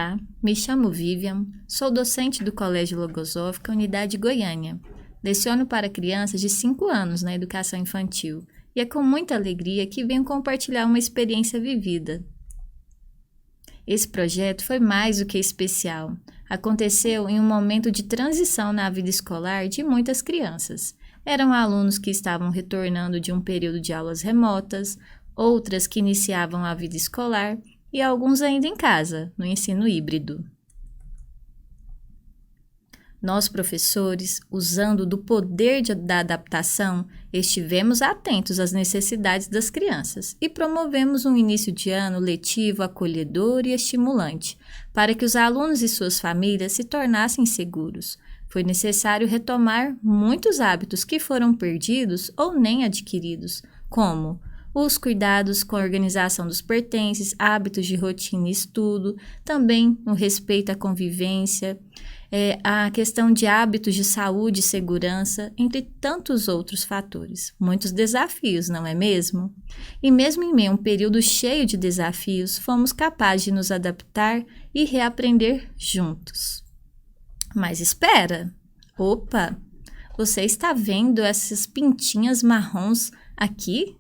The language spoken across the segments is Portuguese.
Olá, me chamo Vivian, sou docente do Colégio Logosófica, Unidade Goiânia. Leciono para crianças de 5 anos na educação infantil e é com muita alegria que venho compartilhar uma experiência vivida. Esse projeto foi mais do que especial. Aconteceu em um momento de transição na vida escolar de muitas crianças. Eram alunos que estavam retornando de um período de aulas remotas, outras que iniciavam a vida escolar e alguns ainda em casa, no ensino híbrido. Nós, professores, usando do poder da adaptação, estivemos atentos às necessidades das crianças e promovemos um início de ano letivo, acolhedor e estimulante, para que os alunos e suas famílias se tornassem seguros. Foi necessário retomar muitos hábitos que foram perdidos ou nem adquiridos, como os cuidados com a organização dos pertences, hábitos de rotina e estudo, também o respeito à convivência, a questão de hábitos de saúde e segurança, entre tantos outros fatores. Muitos desafios, não é mesmo? E mesmo em meio a um período cheio de desafios, fomos capazes de nos adaptar e reaprender juntos. Mas espera! Opa! Você está vendo essas pintinhas marrons aqui?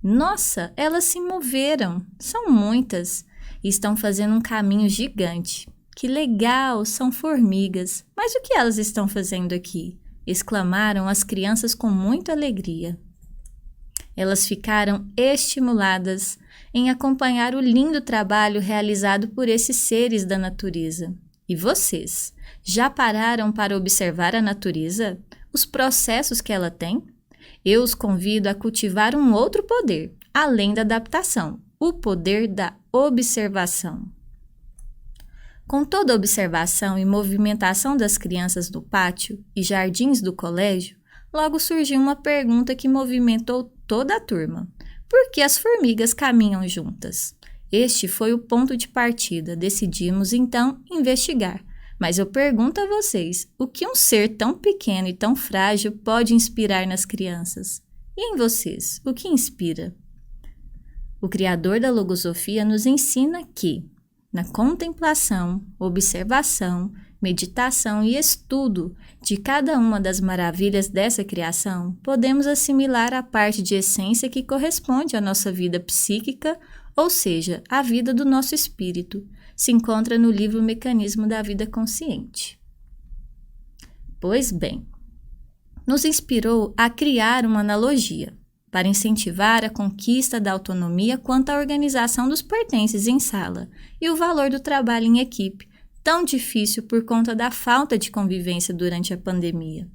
Nossa, elas se moveram, são muitas, e estão fazendo um caminho gigante. Que legal, são formigas, mas o que elas estão fazendo aqui? Exclamaram as crianças com muita alegria. Elas ficaram estimuladas em acompanhar o lindo trabalho realizado por esses seres da natureza. E vocês, já pararam para observar a natureza? Os processos que ela tem? Eu os convido a cultivar um outro poder, além da adaptação, o poder da observação. Com toda a observação e movimentação das crianças no pátio e jardins do colégio, logo surgiu uma pergunta que movimentou toda a turma. Por que as formigas caminham juntas? Este foi o ponto de partida. Decidimos, então, investigar. Mas eu pergunto a vocês, o que um ser tão pequeno e tão frágil pode inspirar nas crianças? E em vocês, o que inspira? O Criador da Logosofia nos ensina que, na contemplação, observação, meditação e estudo de cada uma das maravilhas dessa criação, podemos assimilar a parte de essência que corresponde à nossa vida psíquica, ou seja, a vida do nosso espírito, se encontra no livro Mecanismo da Vida Consciente. Pois bem, nos inspirou a criar uma analogia para incentivar a conquista da autonomia quanto à organização dos pertences em sala e o valor do trabalho em equipe, tão difícil por conta da falta de convivência durante a pandemia.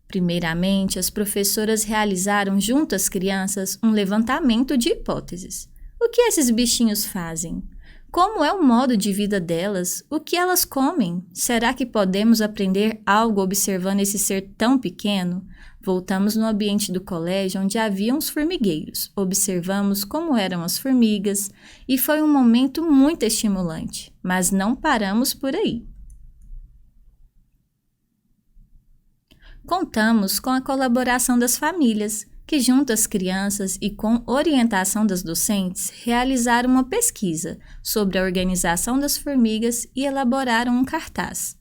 Primeiramente, as professoras realizaram junto às crianças um levantamento de hipóteses. O que esses bichinhos fazem? Como é o modo de vida delas? O que elas comem? Será que podemos aprender algo observando esse ser tão pequeno? Voltamos no ambiente do colégio onde havia uns formigueiros. Observamos como eram as formigas e foi um momento muito estimulante, mas não paramos por aí. Contamos com a colaboração das famílias, que junto às crianças e com orientação das docentes, realizaram uma pesquisa sobre a organização das formigas e elaboraram um cartaz.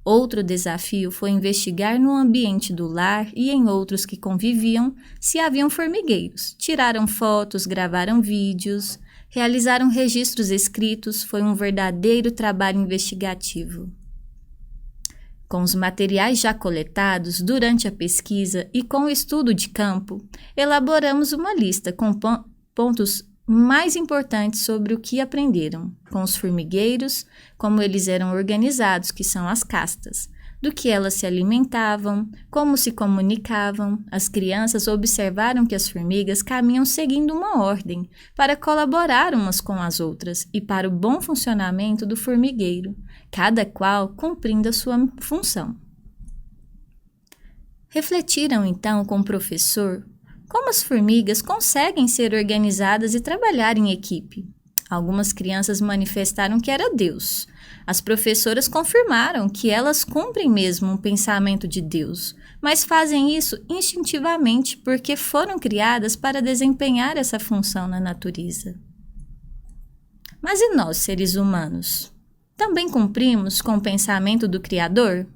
Outro desafio foi investigar no ambiente do lar e em outros que conviviam se haviam formigueiros. Tiraram fotos, gravaram vídeos, realizaram registros escritos, foi um verdadeiro trabalho investigativo. Com os materiais já coletados durante a pesquisa e com o estudo de campo, elaboramos uma lista com pontos mais importantes sobre o que aprenderam com os formigueiros, como eles eram organizados, que são as castas, do que elas se alimentavam, como se comunicavam. As crianças observaram que as formigas caminham seguindo uma ordem para colaborar umas com as outras e para o bom funcionamento do formigueiro, cada qual cumprindo a sua função. Refletiram então com o professor como as formigas conseguem ser organizadas e trabalhar em equipe. Algumas crianças manifestaram que era Deus. As professoras confirmaram que elas cumprem mesmo um pensamento de Deus, mas fazem isso instintivamente porque foram criadas para desempenhar essa função na natureza. Mas e nós, seres humanos? Também cumprimos com o pensamento do Criador?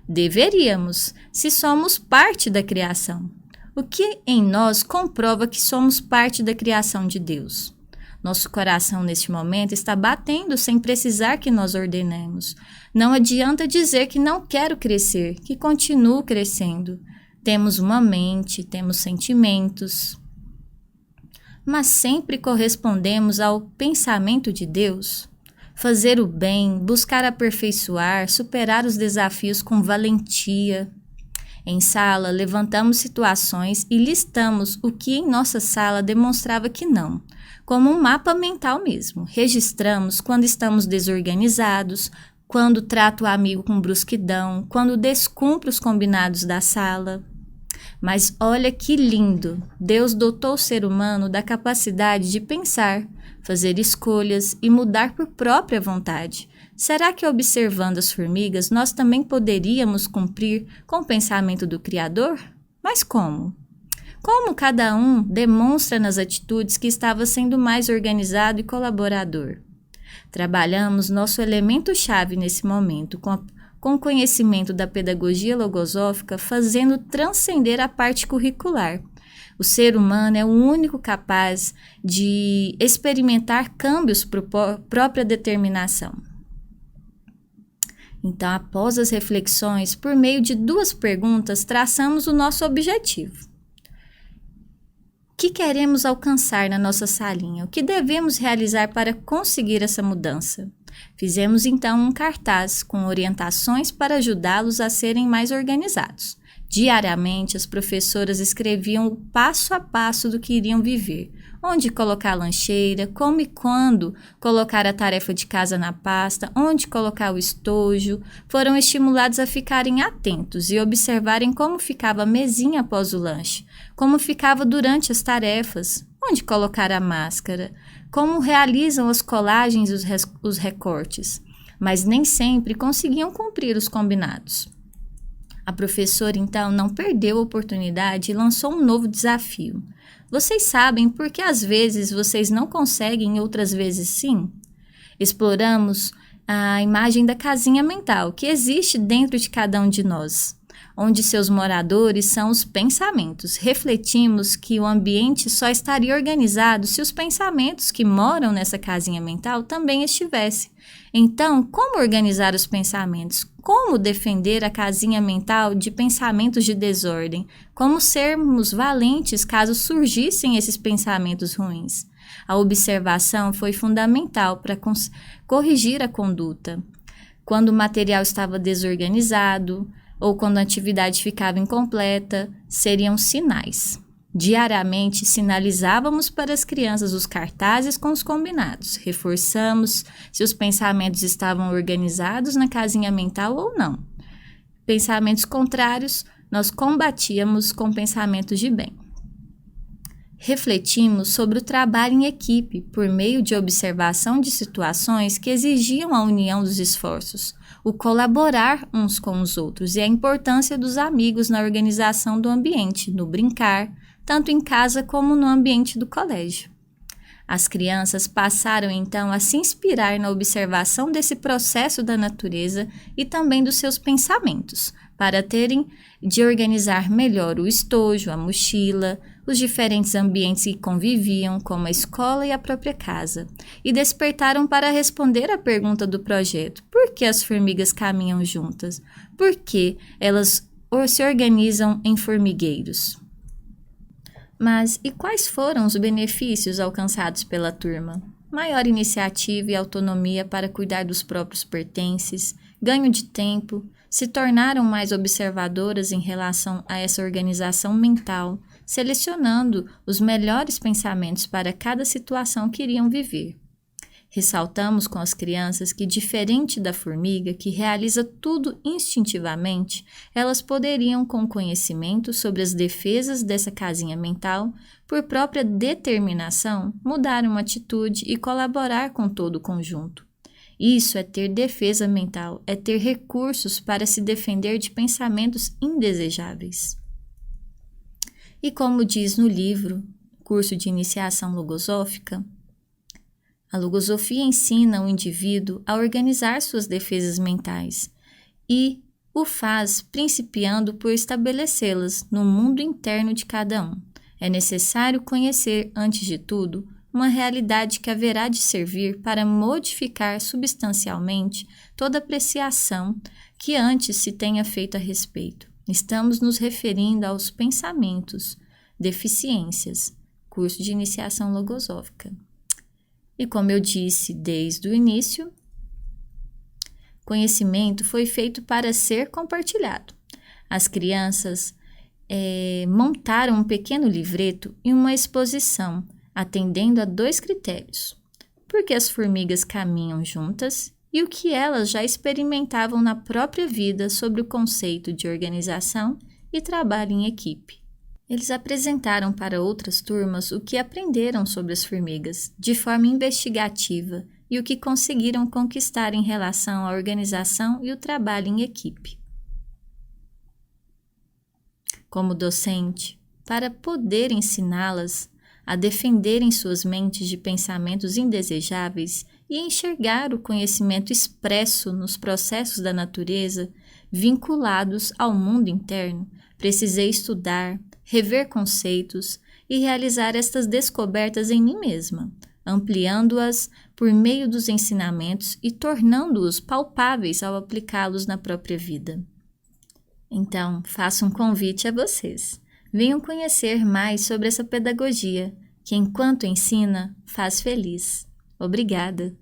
Deveríamos, se somos parte da criação. O que em nós comprova que somos parte da criação de Deus? Nosso coração, neste momento, está batendo sem precisar que nós ordenemos. Não adianta dizer que não quero crescer, que continuo crescendo. Temos uma mente, temos sentimentos, mas sempre correspondemos ao pensamento de Deus? Fazer o bem, buscar aperfeiçoar, superar os desafios com valentia. Em sala, levantamos situações e listamos o que em nossa sala demonstrava que não, como um mapa mental mesmo. Registramos quando estamos desorganizados, quando trato o amigo com brusquidão, quando descumpro os combinados da sala. Mas olha que lindo! Deus dotou o ser humano da capacidade de pensar, fazer escolhas e mudar por própria vontade. Será que observando as formigas nós também poderíamos cumprir com o pensamento do Criador? Mas como? Como cada um demonstra nas atitudes que estava sendo mais organizado e colaborador? Trabalhamos nosso elemento-chave nesse momento, com conhecimento da pedagogia logosófica, fazendo transcender a parte curricular. O ser humano é o único capaz de experimentar câmbios por própria determinação. Então, após as reflexões, por meio de 2 perguntas, traçamos o nosso objetivo. O que queremos alcançar na nossa salinha? O que devemos realizar para conseguir essa mudança? Fizemos então um cartaz com orientações para ajudá-los a serem mais organizados. Diariamente, as professoras escreviam o passo a passo do que iriam viver, onde colocar a lancheira, como e quando colocar a tarefa de casa na pasta, onde colocar o estojo. Foram estimulados a ficarem atentos e observarem como ficava a mesinha após o lanche, como ficava durante as tarefas, onde colocar a máscara, como realizam as colagens e os recortes, mas nem sempre conseguiam cumprir os combinados. A professora, então, não perdeu a oportunidade e lançou um novo desafio. Vocês sabem por que às vezes vocês não conseguem e outras vezes sim? Exploramos a imagem da casinha mental que existe dentro de cada um de nós, onde seus moradores são os pensamentos. Refletimos que o ambiente só estaria organizado se os pensamentos que moram nessa casinha mental também estivessem. Então, como organizar os pensamentos? Como defender a casinha mental de pensamentos de desordem? Como sermos valentes caso surgissem esses pensamentos ruins? A observação foi fundamental para corrigir a conduta. Quando o material estava desorganizado ou quando a atividade ficava incompleta, seriam sinais. Diariamente, sinalizávamos para as crianças os cartazes com os combinados. Reforçamos se os pensamentos estavam organizados na casinha mental ou não. Pensamentos contrários, nós combatíamos com pensamentos de bem. Refletimos sobre o trabalho em equipe por meio de observação de situações que exigiam a união dos esforços, o colaborar uns com os outros e a importância dos amigos na organização do ambiente, no brincar, tanto em casa como no ambiente do colégio. As crianças passaram então a se inspirar na observação desse processo da natureza e também dos seus pensamentos, para terem de organizar melhor o estojo, a mochila, os diferentes ambientes que conviviam, como a escola e a própria casa, e despertaram para responder à pergunta do projeto: por que as formigas caminham juntas? Por que elas se organizam em formigueiros? Mas e quais foram os benefícios alcançados pela turma? Maior iniciativa e autonomia para cuidar dos próprios pertences, ganho de tempo, se tornaram mais observadoras em relação a essa organização mental, selecionando os melhores pensamentos para cada situação que iriam viver. Ressaltamos com as crianças que, diferente da formiga, que realiza tudo instintivamente, elas poderiam, com conhecimento sobre as defesas dessa casinha mental, por própria determinação, mudar uma atitude e colaborar com todo o conjunto. Isso é ter defesa mental, é ter recursos para se defender de pensamentos indesejáveis. E como diz no livro, Curso de Iniciação Logosófica, A logosofia ensina o indivíduo a organizar suas defesas mentais e o faz principiando por estabelecê-las no mundo interno de cada um. É necessário conhecer, antes de tudo, uma realidade que haverá de servir para modificar substancialmente toda apreciação que antes se tenha feito a respeito. Estamos nos referindo aos pensamentos, deficiências, curso de iniciação logosófica. E como eu disse desde o início, conhecimento foi feito para ser compartilhado. As crianças montaram um pequeno livreto e uma exposição, atendendo a 2 critérios: por que as formigas caminham juntas e o que elas já experimentavam na própria vida sobre o conceito de organização e trabalho em equipe. Eles apresentaram para outras turmas o que aprenderam sobre as formigas, de forma investigativa, e o que conseguiram conquistar em relação à organização e o trabalho em equipe. Como docente, para poder ensiná-las a defenderem suas mentes de pensamentos indesejáveis e enxergar o conhecimento expresso nos processos da natureza vinculados ao mundo interno, precisei estudar, rever conceitos e realizar estas descobertas em mim mesma, ampliando-as por meio dos ensinamentos e tornando-os palpáveis ao aplicá-los na própria vida. Então, faço um convite a vocês. Venham conhecer mais sobre essa pedagogia, que enquanto ensina, faz feliz. Obrigada!